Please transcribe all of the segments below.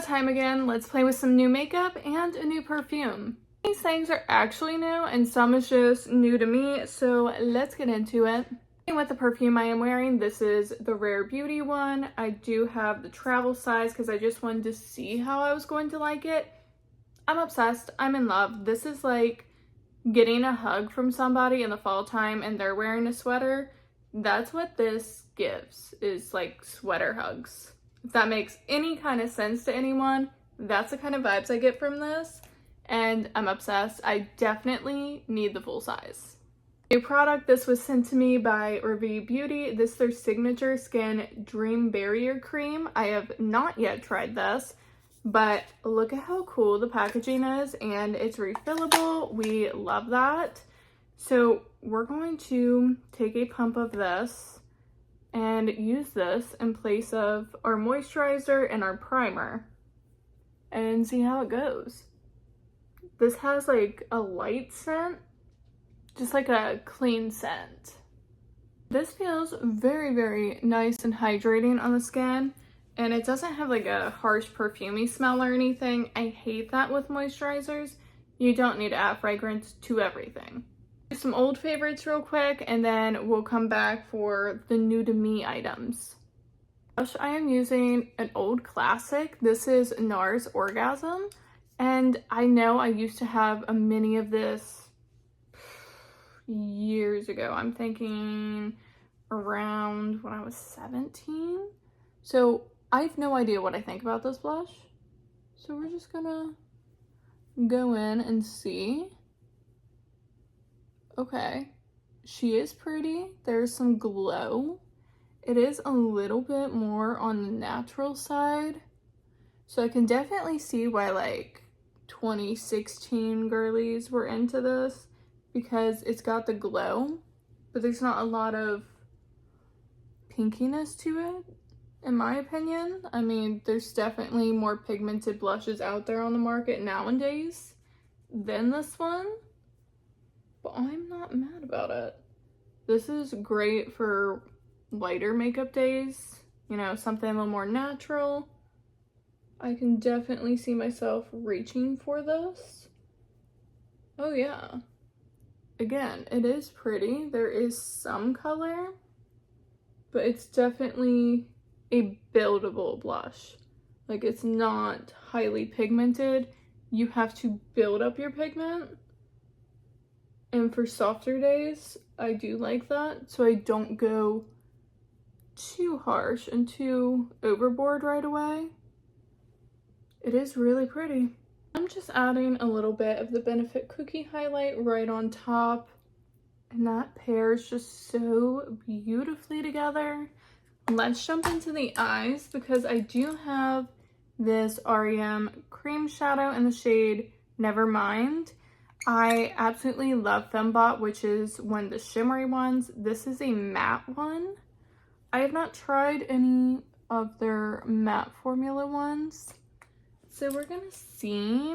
Time again, let's play with some new makeup and a new perfume. These things are actually new and some is just new to me, so let's get into it. With the perfume I am wearing, this is the Rare Beauty one. I do have the travel size because I just wanted to see how I was going to like it. I'm obsessed. I'm in love. This is like getting a hug from somebody in the fall time and they're wearing a sweater. That's what this gives, is like sweater hugs. If that makes any kind of sense to anyone, that's the kind of vibes I get from this, and I'm obsessed. I definitely need the full size. New product, this was sent to me by rembeauty. This is their Signature Skin Dream Barrier Cream. I have not yet tried this, but look at how cool the packaging is, and it's refillable. We love that. So we're going to take a pump of this and use this in place of our moisturizer and our primer and see how it goes. This has like a light scent, just like a clean scent. This feels very, very nice and hydrating on the skin, and it doesn't have like a harsh perfumey smell or anything. I hate that with moisturizers. You don't need to add fragrance to everything. Some old favorites real quick, and then we'll come back for the new to me items. Blush, I am using an old classic. This is NARS Orgasm, and I know I used to have a mini of this years ago. I'm thinking around when I was 17. So I have no idea what I think about this blush. So we're just gonna go in and see. Okay, she is pretty. There's some glow. It is a little bit more on the natural side. So I can definitely see why like 2016 girlies were into this, because it's got the glow, but there's not a lot of pinkiness to it, in my opinion. I mean, there's definitely more pigmented blushes out there on the market nowadays than this one. But I'm not mad about it. This is great for lighter makeup days, you know, something a little more natural. I can definitely see myself reaching for this. Oh yeah. Again, it is pretty. There is some color, but it's definitely a buildable blush. Like, it's not highly pigmented. You have to build up your pigment. And for softer days, I do like that, so I don't go too harsh and too overboard right away. It is really pretty. I'm just adding a little bit of the Benefit Cookie highlight right on top, and that pairs just so beautifully together. Let's jump into the eyes, because I do have this REM cream shadow in the shade Nevermind. I absolutely love Fembot, which is one of the shimmery ones. This is a matte one. I have not tried any of their matte formula ones, so we're gonna see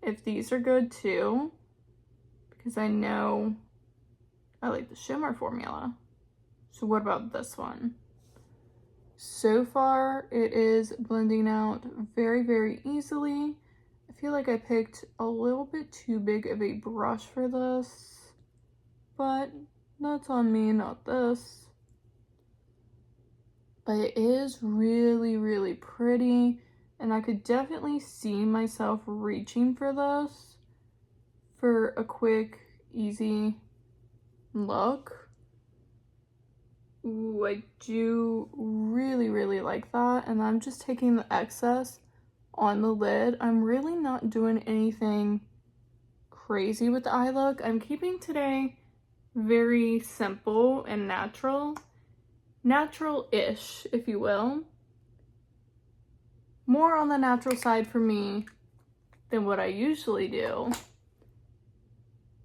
if these are good too, because I know I like the shimmer formula. So what about this one? So far, it is blending out very, very easily. I feel like I picked a little bit too big of a brush for this, but that's on me, not this. But it is really, really pretty, and I could definitely see myself reaching for this for a quick, easy look. Ooh, I do really, really like that, and I'm just taking the excess on the lid. I'm really not doing anything crazy with the eye look. I'm keeping today very simple and natural-ish, if you will. More on the natural side for me than what I usually do.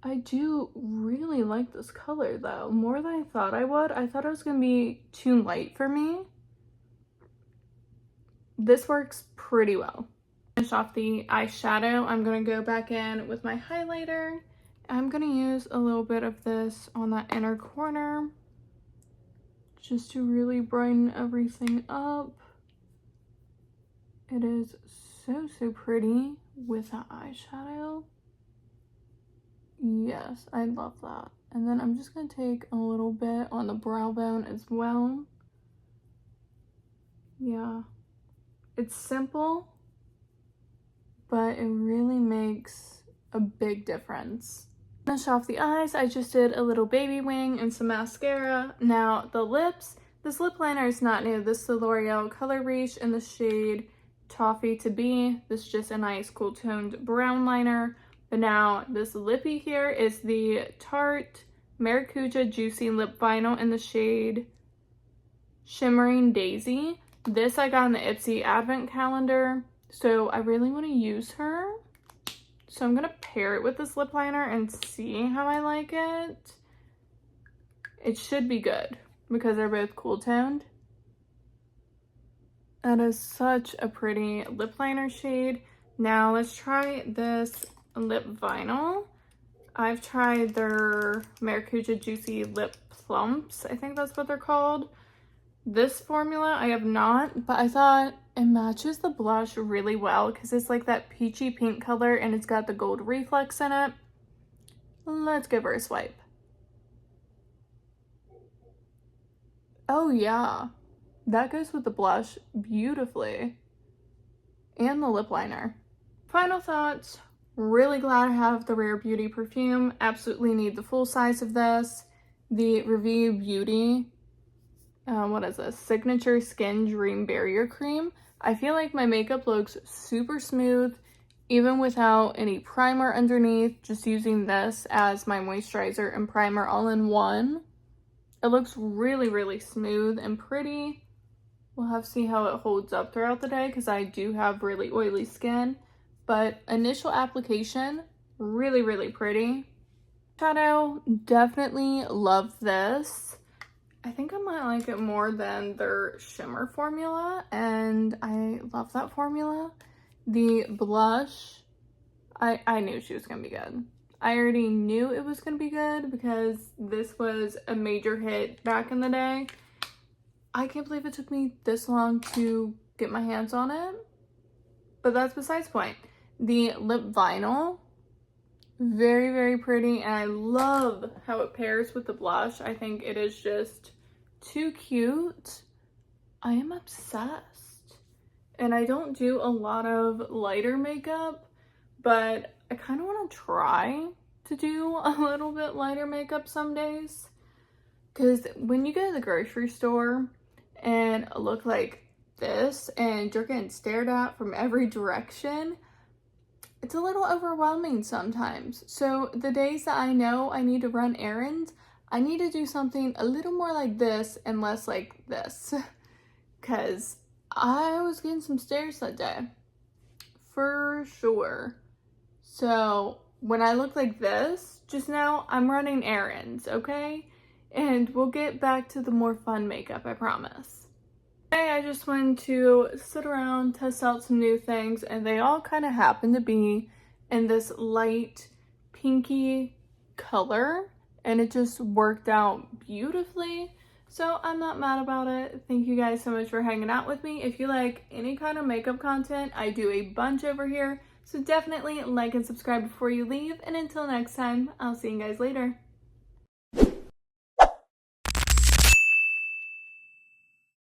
I do really like this color though, more than I thought I would. I thought it was gonna be too light for me. This works pretty well. Finish off the eyeshadow. I'm gonna go back in with my highlighter. I'm gonna use a little bit of this on that inner corner just to really brighten everything up. It is so pretty with that eyeshadow. Yes, I love that. And then I'm just going to take a little bit on the brow bone as well. Yeah. It's simple, but it really makes a big difference. To finish off the eyes, I just did a little baby wing and some mascara. Now the lips, this lip liner is not new. This is the L'Oreal Color Reach in the shade Toffee to Be. This is just a nice cool toned brown liner. But now this lippy here is the Tarte Maracuja Juicy Lip Vinyl in the shade Shimmering Daisy. This I got in the Ipsy Advent Calendar, so I really want to use her. So I'm going to pair it with this lip liner and see how I like it. It should be good because they're both cool toned. That is such a pretty lip liner shade. Now let's try this lip vinyl. I've tried their Maracuja Juicy Lip Plumps. I think that's what they're called. This formula I have not, but I thought it matches the blush really well because it's like that peachy pink color and it's got the gold reflex in it. Let's give her a swipe. Oh yeah, that goes with the blush beautifully. And the lip liner. Final thoughts, really glad I have the Rare Beauty perfume. Absolutely need the full size of this. The rembeauty, what is this? Signature Skin Dream Barrier Cream. I feel like my makeup looks super smooth, even without any primer underneath, just using this as my moisturizer and primer all in one. It looks really smooth and pretty. We'll have to see how it holds up throughout the day because I do have really oily skin. But initial application, really pretty. Shadow, definitely love this. I think I might like it more than their shimmer formula, and I love that formula. The blush, I knew she was gonna be good. I already knew it was gonna be good because this was a major hit back in the day. I can't believe it took me this long to get my hands on it, but that's besides the point. The lip vinyl, very pretty, and I love how it pairs with the blush. I think it is just too cute. I am obsessed. And I don't do a lot of lighter makeup, but I kind of want to try to do a little bit lighter makeup some days. Because when you go to the grocery store and look like this and you're getting stared at from every direction, it's a little overwhelming sometimes. So the days that I know I need to run errands, I need to do something a little more like this and less like this. Because I was getting some stares that day. For sure. So when I look like this, just now, I'm running errands, okay? And we'll get back to the more fun makeup, I promise. Today I just wanted to sit around, test out some new things, and they all kind of happen to be in this light pinky color, and it just worked out beautifully. So I'm not mad about it. Thank you guys so much for hanging out with me. If you like any kind of makeup content, I do a bunch over here. So definitely like and subscribe before you leave. And until next time, I'll see you guys later.